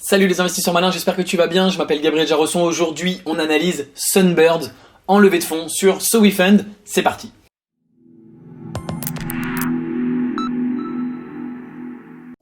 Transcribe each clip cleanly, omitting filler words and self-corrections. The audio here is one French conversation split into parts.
Salut les investisseurs malins, j'espère que tu vas bien, je m'appelle Gabriel Jarosson. Aujourd'hui on analyse Sunbird en levée de fonds sur SoWeFund, c'est parti.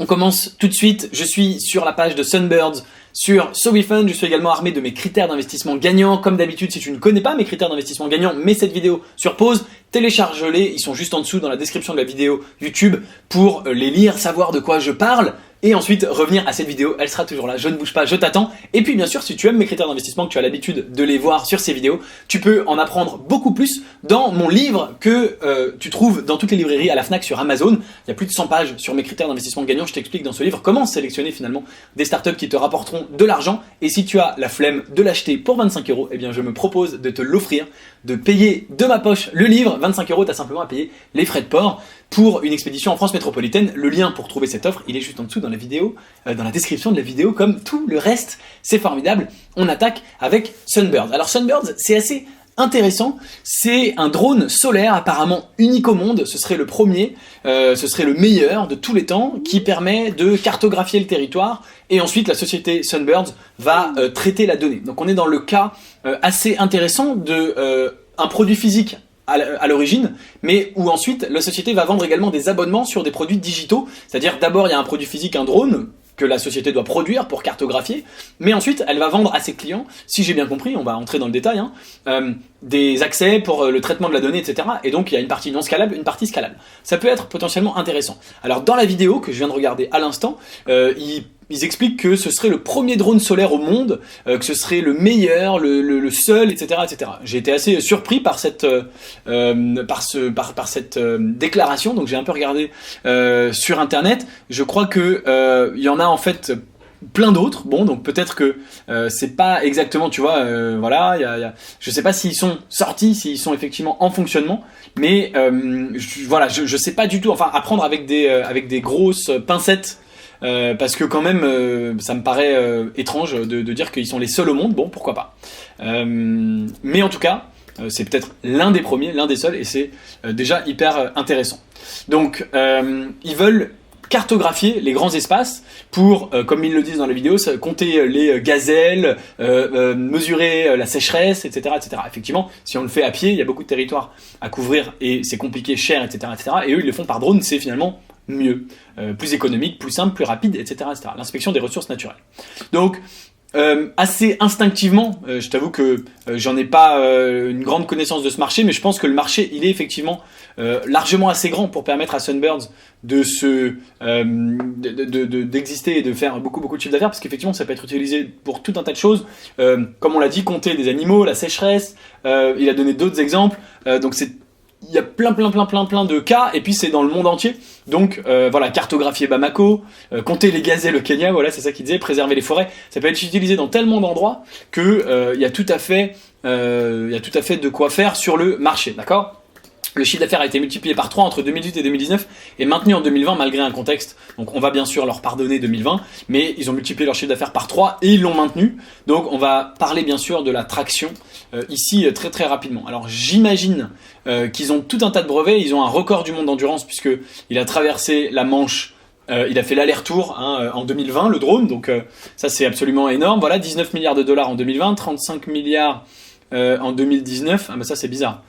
On commence tout de suite, je suis sur la page de Sunbird sur SoWeFund, je suis également armé de mes critères d'investissement gagnants. Comme d'habitude, si tu ne connais pas mes critères d'investissement gagnants, mets cette vidéo sur pause, télécharge-les, ils sont juste en dessous dans la description de la vidéo YouTube pour les lire, savoir de quoi je parle. Et ensuite revenir à cette vidéo, elle sera toujours là, je ne bouge pas, je t'attends. Et puis bien sûr, si tu aimes mes critères d'investissement, que tu as l'habitude de les voir sur ces vidéos, tu peux en apprendre beaucoup plus dans mon livre que tu trouves dans toutes les librairies, à la Fnac, sur Amazon. Il y a plus de 100 pages sur mes critères d'investissement gagnants, je t'explique dans ce livre comment sélectionner finalement des startups qui te rapporteront de l'argent. Et si tu as la flemme de l'acheter pour 25 €, eh bien je me propose de te l'offrir, de payer de ma poche le livre. 25 €, tu as simplement à payer les frais de port pour une expédition en France métropolitaine. Le lien pour trouver cette offre, il est juste en dessous dans la vidéo, dans la description de la vidéo, comme tout le reste. C'est formidable. On attaque avec Sunbird. Alors Sunbird, c'est assez intéressant. C'est un drone solaire apparemment unique au monde. Ce serait le premier, ce serait le meilleur de tous les temps, qui permet de cartographier le territoire. Et ensuite, la société Sunbird va traiter la donnée. Donc on est dans le cas assez intéressant de un produit physique à l'origine, mais où ensuite la société va vendre également des abonnements sur des produits digitaux, c'est-à-dire d'abord il y a un produit physique, un drone, que la société doit produire pour cartographier, mais ensuite elle va vendre à ses clients, si j'ai bien compris, on va entrer dans le détail, des accès pour le traitement de la donnée, etc. Et donc il y a une partie non scalable, une partie scalable. Ça peut être potentiellement intéressant. Alors dans la vidéo que je viens de regarder à l'instant, ils expliquent que ce serait le premier drone solaire au monde, que ce serait le meilleur, le seul, etc., etc. J'ai été assez surpris par cette, déclaration, donc j'ai un peu regardé sur internet. Je crois que il y en a en fait plein d'autres. Bon, donc peut-être que c'est pas exactement, tu vois, voilà, je sais pas s'ils sont sortis, s'ils sont effectivement en fonctionnement, mais voilà, je sais pas du tout. Enfin, à prendre avec des grosses pincettes. Parce que quand même, ça me paraît étrange de dire qu'ils sont les seuls au monde. Bon, pourquoi pas. Mais en tout cas, c'est peut-être l'un des premiers, l'un des seuls, et c'est déjà hyper intéressant. Donc, ils veulent cartographier les grands espaces pour, comme ils le disent dans la vidéo, compter les gazelles, mesurer la sécheresse, etc., etc. Effectivement, si on le fait à pied, il y a beaucoup de territoires à couvrir et c'est compliqué, cher, etc., etc. Et eux, ils le font par drone, c'est finalement mieux, plus économique, plus simple, plus rapide, etc., etc. L'inspection des ressources naturelles. Donc, assez instinctivement, je t'avoue que j'en ai pas une grande connaissance de ce marché, mais je pense que le marché, il est effectivement largement assez grand pour permettre à Sunbird d'exister et de faire beaucoup de chiffre d'affaires, parce qu'effectivement, ça peut être utilisé pour tout un tas de choses. Comme on l'a dit, compter des animaux, la sécheresse. Il a donné d'autres exemples. Donc il y a plein de cas, et puis c'est dans le monde entier. Donc voilà, cartographier Bamako, compter les gazelles au Kenya, voilà, c'est ça qu'il disait, préserver les forêts. Ça peut être utilisé dans tellement d'endroits que il y a tout à fait de quoi faire sur le marché, d'accord ? Le chiffre d'affaires a été multiplié par 3 entre 2018 et 2019 et maintenu en 2020 malgré un contexte. Donc on va bien sûr leur pardonner 2020, mais ils ont multiplié leur chiffre d'affaires par 3 et ils l'ont maintenu. Donc on va parler bien sûr de la traction ici très rapidement. Alors j'imagine qu'ils ont tout un tas de brevets, ils ont un record du monde d'endurance puisque il a traversé la Manche. Il a fait l'aller-retour en 2020, le drone, donc ça c'est absolument énorme. Voilà, 19 milliards de dollars en 2020, 35 milliards en 2019. Ah bah ça c'est bizarre.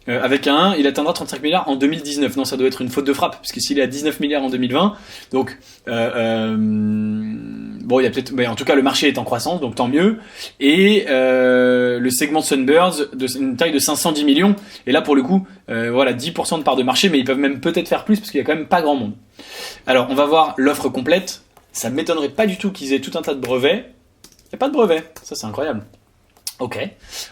Avec un 1, il atteindra 35 milliards en 2019. Non, ça doit être une faute de frappe, parce que s'il est à 19 milliards en 2020, donc bon, il y a peut-être, en tout cas, le marché est en croissance, donc tant mieux. Et le segment Sunbird une taille de 510 millions. Et là, pour le coup, voilà, 10% de part de marché, mais ils peuvent même peut-être faire plus, parce qu'il y a quand même pas grand monde. Alors, on va voir l'offre complète. Ça m'étonnerait pas du tout qu'ils aient tout un tas de brevets. Il n'y a pas de brevets, ça c'est incroyable. Ok,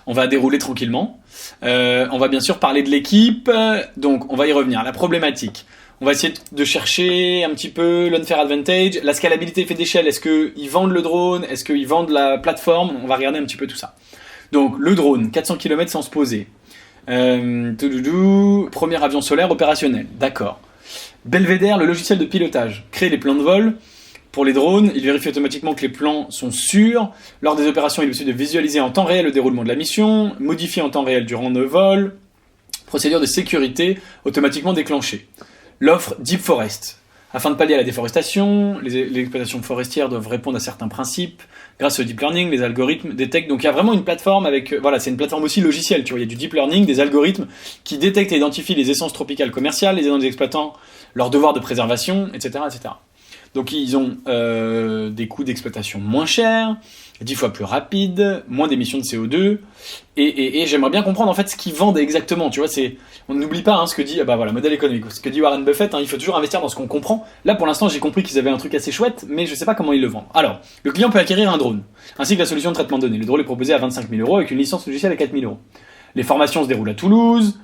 on va dérouler tranquillement. On va bien sûr parler de l'équipe, donc on va y revenir. La problématique, on va essayer de chercher un petit peu l'unfair advantage, la scalabilité effet d'échelle, est-ce qu'ils vendent le drone, est-ce qu'ils vendent la plateforme, on va regarder un petit peu tout ça. Donc le drone, 400 km sans se poser. Premier avion solaire opérationnel, d'accord. Belvédère, le logiciel de pilotage, créer les plans de vol. Pour les drones, il vérifie automatiquement que les plans sont sûrs. Lors des opérations, il est possible de visualiser en temps réel le déroulement de la mission, modifier en temps réel durant le vol, procédure de sécurité automatiquement déclenchée. L'offre Deep Forest. Afin de pallier à la déforestation, les exploitations forestières doivent répondre à certains principes. Grâce au deep learning, les algorithmes détectent. Donc il y a vraiment une plateforme avec, voilà, c'est une plateforme aussi logicielle. Tu vois, il y a du deep learning, des algorithmes qui détectent et identifient les essences tropicales commerciales, les aidant des exploitants, leurs devoirs de préservation, etc., etc. Donc ils ont des coûts d'exploitation moins chers, 10 fois plus rapides, moins d'émissions de CO2, et j'aimerais bien comprendre en fait ce qu'ils vendent exactement. Tu vois, on n'oublie pas ce que dit, modèle économique, ce que dit Warren Buffett. Il faut toujours investir dans ce qu'on comprend. Là, pour l'instant, j'ai compris qu'ils avaient un truc assez chouette, mais je sais pas comment ils le vendent. Alors, le client peut acquérir un drone, ainsi que la solution de traitement de données. Le drone est proposé à 25 000 € avec une licence logicielle à 4 000 €. Les formations se déroulent à Toulouse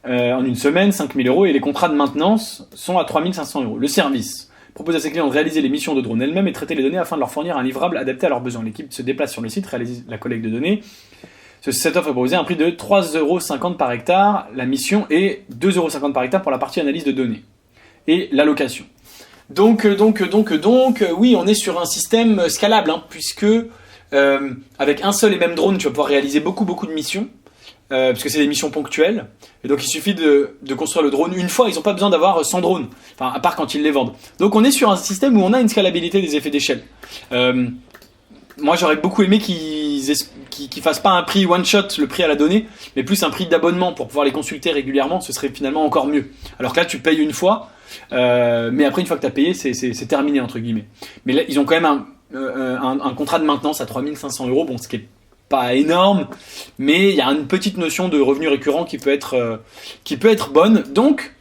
en une semaine, 5 000 € et les contrats de maintenance sont à 3 500 €. Le service propose à ses clients de réaliser les missions de drone elles-mêmes et traiter les données afin de leur fournir un livrable adapté à leurs besoins. L'équipe se déplace sur le site, réalise la collecte de données. Cette offre est proposée à un prix de 3,50 € par hectare, la mission, et 2,50 € par hectare pour la partie analyse de données et l'allocation. Donc, oui, on est sur un système scalable, puisque avec un seul et même drone, tu vas pouvoir réaliser beaucoup de missions. Parce que c'est des missions ponctuelles, et donc il suffit de construire le drone une fois, ils n'ont pas besoin d'avoir 100 drones, enfin à part quand ils les vendent. Donc on est sur un système où on a une scalabilité des effets d'échelle. Moi j'aurais beaucoup aimé qu'ils fassent pas un prix one shot, le prix à la donnée, mais plus un prix d'abonnement pour pouvoir les consulter régulièrement, ce serait finalement encore mieux. Alors que là tu payes une fois, mais après une fois que tu as payé, c'est terminé entre guillemets. Mais là ils ont quand même un contrat de maintenance à 3 500 €, bon ce qui est pas énorme, mais il y a une petite notion de revenu récurrent qui peut être bonne. Donc,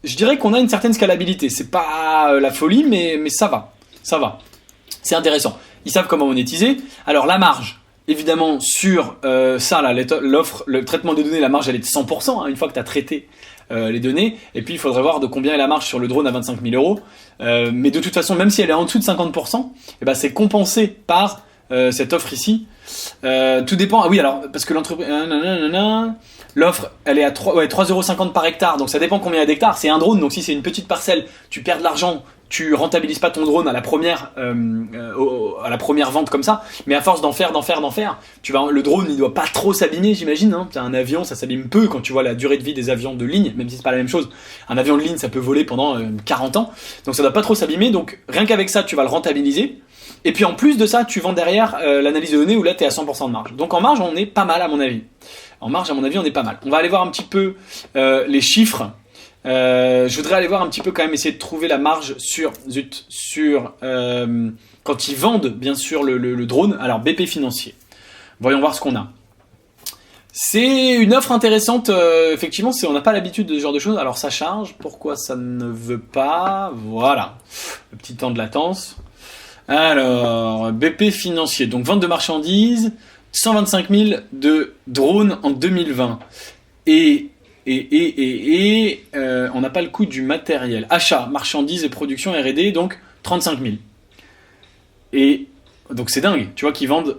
je dirais qu'on a une certaine scalabilité. C'est pas la folie, mais ça va. C'est intéressant. Ils savent comment monétiser. Alors, la marge, évidemment, sur l'offre, le traitement des données, la marge, elle est de 100%, une fois que tu as traité les données. Et puis, il faudrait voir de combien est la marge sur le drone à 25 000 €. Mais de toute façon, même si elle est en dessous de 50%, c'est compensé par cette offre ici. Tout dépend. Ah oui, alors, parce que l'entreprise. L'offre, elle est à 3,50 € par hectare. Donc ça dépend combien il y a d'hectares. C'est un drone, donc si c'est une petite parcelle, tu perds de l'argent, tu rentabilises pas ton drone à la première vente comme ça. Mais à force d'en faire, le drone, il doit pas trop s'abîmer, j'imagine. T'as un avion, ça s'abîme peu quand tu vois la durée de vie des avions de ligne, même si c'est pas la même chose. Un avion de ligne, ça peut voler pendant 40 ans. Donc ça doit pas trop s'abîmer. Donc rien qu'avec ça, tu vas le rentabiliser. Et puis en plus de ça, tu vends derrière l'analyse de données où là tu es à 100% de marge. Donc en marge, on est pas mal à mon avis. On est pas mal. On va aller voir un petit peu les chiffres. Je voudrais aller voir un petit peu quand même, essayer de trouver la marge sur quand ils vendent bien sûr le drone. Alors BP Financier. Voyons voir ce qu'on a. C'est une offre intéressante, effectivement, on n'a pas l'habitude de ce genre de choses. Alors ça charge, pourquoi ça ne veut pas? Voilà, le petit temps de latence. Alors, BP Financier, donc vente de marchandises, 125 000 de drones en 2020. Et on n'a pas le coût du matériel. Achat, marchandises et production R&D, donc 35 000. Et donc c'est dingue, tu vois qu'ils vendent,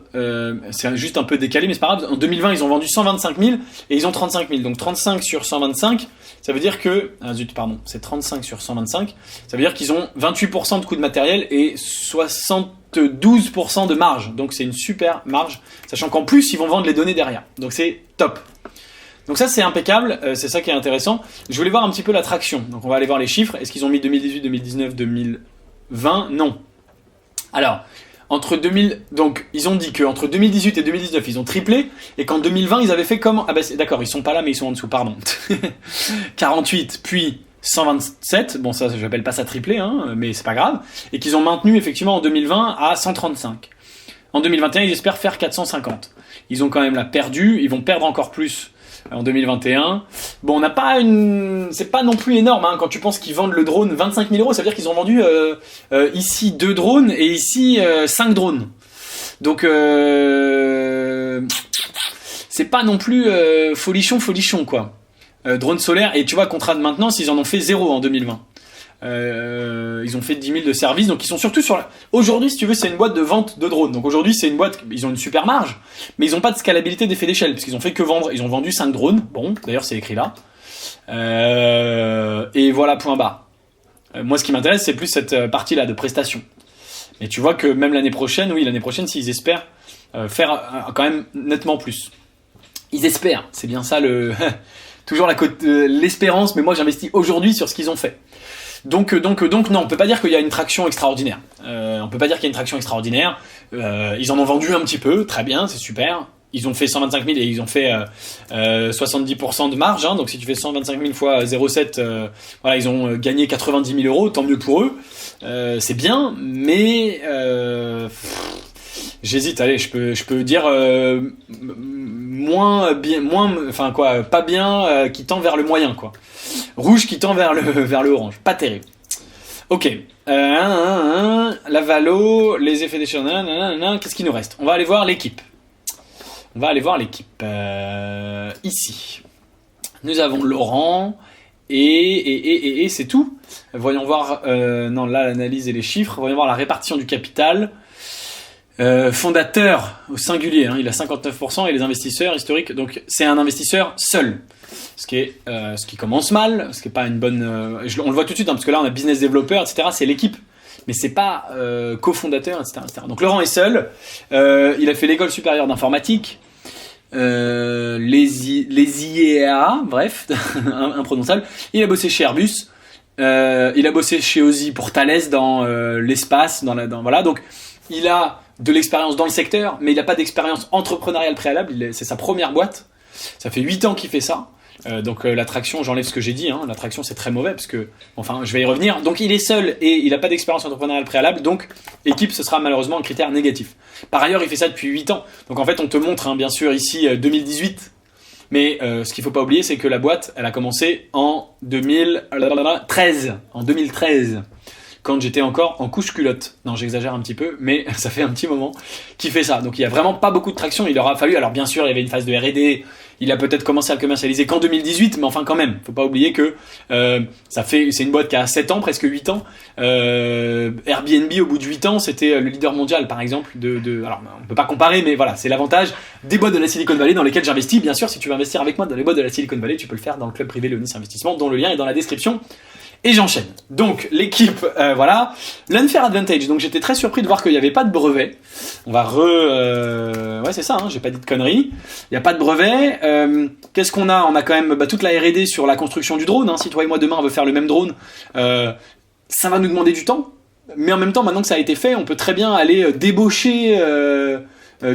c'est juste un peu décalé, mais c'est pas grave. En 2020, ils ont vendu 125 000 et ils ont 35 000. Donc 35 sur 125, ça veut dire que... c'est 35 sur 125. Ça veut dire qu'ils ont 28% de coût de matériel et 72% de marge. Donc c'est une super marge, sachant qu'en plus, ils vont vendre les données derrière. Donc c'est top. Donc ça, c'est impeccable, c'est ça qui est intéressant. Je voulais voir un petit peu la traction. Donc on va aller voir les chiffres. Est-ce qu'ils ont mis 2018, 2019, 2020 ? Non. Alors... donc ils ont dit qu'entre 2018 et 2019 ils ont triplé et qu'en 2020 ils avaient fait comme d'accord, ils sont pas là mais ils sont en dessous, pardon. 48 puis 127, bon ça j'appelle pas ça triplé mais c'est pas grave, et qu'ils ont maintenu effectivement en 2020 à 135. En 2021 ils espèrent faire 450. Ils ont quand même perdu, ils vont perdre encore plus en 2021. Bon, c'est pas non plus énorme quand tu penses qu'ils vendent le drone 25 000 €, ça veut dire qu'ils ont vendu ici 2 drones et ici 5 drones. Donc c'est pas non plus folichon quoi. Drone solaire, et tu vois, contrat de maintenance, ils en ont fait 0 en 2020. Ils ont fait 10 000 de services, donc ils sont surtout aujourd'hui, si tu veux, c'est une boîte de vente de drones. Donc aujourd'hui, c'est une boîte, ils ont une super marge, mais ils n'ont pas de scalabilité d'effet d'échelle, parce qu'ils ont fait que vendre. Ils ont vendu 5 drones, bon, d'ailleurs c'est écrit là, et voilà, point barre. Moi, ce qui m'intéresse, c'est plus cette partie-là de prestation. Et tu vois que même l'année prochaine, s'ils espèrent faire quand même nettement plus. Ils espèrent, c'est bien ça toujours l'espérance, mais moi j'investis aujourd'hui sur ce qu'ils ont fait. Donc non, on peut pas dire qu'il y a une traction extraordinaire. On peut pas dire qu'il y a une traction extraordinaire. Ils en ont vendu un petit peu, très bien, c'est super. Ils ont fait 125 000 et ils ont fait 70% de marge. Hein, donc si tu fais 125 000 fois 0,7, voilà, ils ont gagné 90 000 euros, tant mieux pour eux. C'est bien, mais j'hésite. Allez, je peux dire moins bien, enfin quoi, pas bien, qui tend vers le moyen, quoi. Rouge qui tend vers le orange, pas terrible. Ok, la valo, les effets d'échelle, qu'est-ce qu'il nous reste? On va aller voir l'équipe. Ici. Nous avons Laurent et c'est tout. Voyons voir, non là l'analyse et les chiffres. Voyons voir la répartition du capital. Fondateur au singulier, hein, il a 59% et les investisseurs historiques. Donc c'est un investisseur seul. Ce qui commence mal, ce qui est pas une bonne. On le voit tout de suite, hein, parce que là on a business developer, etc. C'est l'équipe. Mais c'est pas cofondateur, etc., etc. Donc Laurent est seul. Il a fait l'école supérieure d'informatique, les IEA, bref, imprononçable. Il a bossé chez Airbus. Il a bossé chez Ozzy pour Thales dans l'espace, voilà. Donc il a de l'expérience dans le secteur, mais il n'a pas d'expérience entrepreneuriale préalable. C'est sa première boîte. Ça fait 8 ans qu'il fait ça. Donc la traction, j'enlève ce que j'ai dit, hein, la traction c'est très mauvais parce que, enfin je vais y revenir, donc il est seul et il n'a pas d'expérience entrepreneuriale préalable, donc équipe ce sera malheureusement un critère négatif. Par ailleurs il fait ça depuis 8 ans, donc en fait on te montre hein, bien sûr ici 2018, mais ce qu'il faut pas oublier c'est que la boîte elle a commencé en 2013, quand j'étais encore en couche culotte. Non, j'exagère un petit peu, mais ça fait un petit moment qu'il fait ça. Donc il y a vraiment pas beaucoup de traction, il aura fallu, alors bien sûr il y avait une phase de R&D, il a peut-être commencé à le commercialiser qu'en 2018, mais enfin quand même, faut pas oublier que c'est une boîte qui a 7 ans, presque 8 ans. Airbnb au bout de 8 ans, c'était le leader mondial par exemple alors on peut pas comparer, mais voilà, c'est l'avantage des boîtes de la Silicon Valley dans lesquelles j'investis. Bien sûr, si tu veux investir avec moi dans les boîtes de la Silicon Valley, tu peux le faire dans le club privé Leonis Investissement, dont le lien est dans la description. Et j'enchaîne. Donc l'équipe, voilà. L'Unfair Advantage. Donc j'étais très surpris de voir qu'il n'y avait pas de brevet. On va ouais c'est ça, hein, j'ai pas dit de conneries. Il n'y a pas de brevet. Qu'est-ce qu'on a? On a quand même toute la R&D sur la construction du drone. Hein. Si toi et moi demain on veut faire le même drone, ça va nous demander du temps. Mais en même temps, maintenant que ça a été fait, on peut très bien aller débaucher...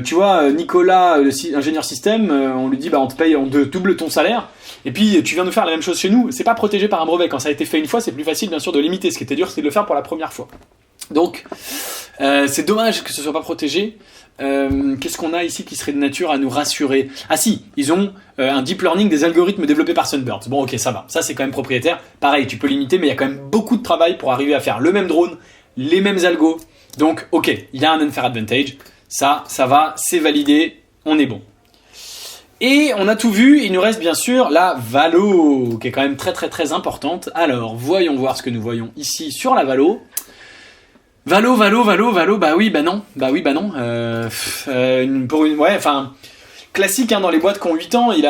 tu vois, Nicolas, ingénieur système, on lui dit on te paye, on te double ton salaire, et puis tu viens nous faire la même chose chez nous. C'est pas protégé par un brevet. Quand ça a été fait une fois, c'est plus facile bien sûr de limiter. Ce qui était dur, c'est de le faire pour la première fois. Donc c'est dommage que ce soit pas protégé. Qu'est-ce qu'on a ici qui serait de nature à nous rassurer? Ah si, ils ont un deep learning des algorithmes développés par Sunbird. Bon ok, ça va, ça c'est quand même propriétaire. Pareil, tu peux limiter, mais il y a quand même beaucoup de travail pour arriver à faire le même drone, les mêmes algos. Donc ok, il y a un unfair advantage. Ça va, c'est validé, on est bon. Et on a tout vu, il nous reste bien sûr la valo, qui est quand même très très très importante. Alors, voyons voir ce que nous voyons ici sur la valo. Valo, bah oui, bah non. Ouais, enfin, classique hein, dans les boîtes qui ont 8 ans, il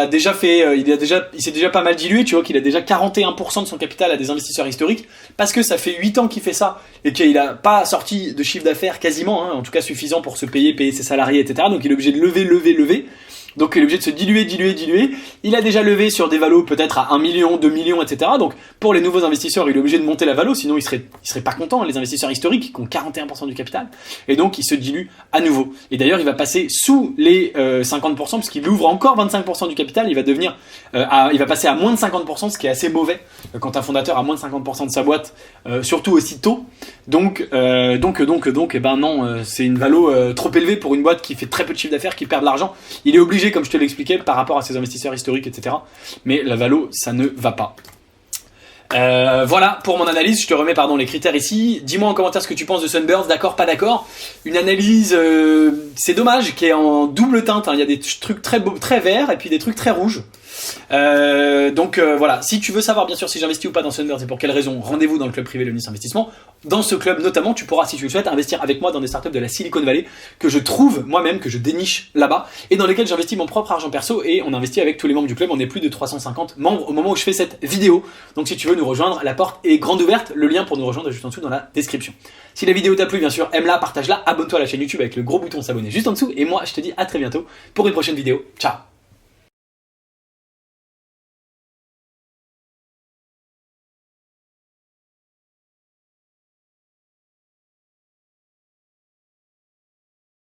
s'est déjà pas mal dilué, tu vois qu'il a déjà 41% de son capital à des investisseurs historiques, parce que ça fait 8 ans qu'il fait ça, et qu'il a pas sorti de chiffre d'affaires quasiment, hein, en tout cas suffisant pour se payer ses salariés, etc. Donc il est obligé de lever. Donc il est obligé de se diluer. Il a déjà levé sur des valos peut-être à 1 million, 2 millions, etc. Donc pour les nouveaux investisseurs, il est obligé de monter la valo, sinon il serait pas content, les investisseurs historiques qui ont 41% du capital. Et donc il se dilue à nouveau. Et d'ailleurs il va passer sous les 50%, parce qu'il ouvre encore 25% du capital, il va passer à moins de 50%, ce qui est assez mauvais quand un fondateur a moins de 50% de sa boîte, surtout aussi tôt. Donc non, c'est une valo trop élevée pour une boîte qui fait très peu de chiffre d'affaires, qui perd de l'argent. Il est obligé, comme je te l'expliquais, par rapport à ses investisseurs historiques, etc. Mais la valo, ça ne va pas. Voilà pour mon analyse. Je te remets les critères ici. Dis-moi en commentaire ce que tu penses de Sunbird. D'accord, pas d'accord. Une analyse, c'est dommage, qui est en double teinte. Hein. Il y a des trucs très beaux, très verts, et puis des trucs très rouges. Donc voilà, si tu veux savoir bien sûr si j'investis ou pas dans Sunbird et pour quelles raisons, rendez-vous dans le club privé Leonis Investissement. Dans ce club notamment, tu pourras, si tu le souhaites, investir avec moi dans des startups de la Silicon Valley que je trouve moi-même, que je déniche là-bas, et dans lesquelles j'investis mon propre argent perso, et on investit avec tous les membres du club. On est plus de 350 membres au moment où je fais cette vidéo. Donc si tu veux nous rejoindre, la porte est grande ouverte. Le lien pour nous rejoindre est juste en dessous dans la description. Si la vidéo t'a plu, bien sûr, aime-la, partage-la, abonne-toi à la chaîne YouTube avec le gros bouton s'abonner juste en dessous, et moi je te dis à très bientôt pour une prochaine vidéo. Ciao.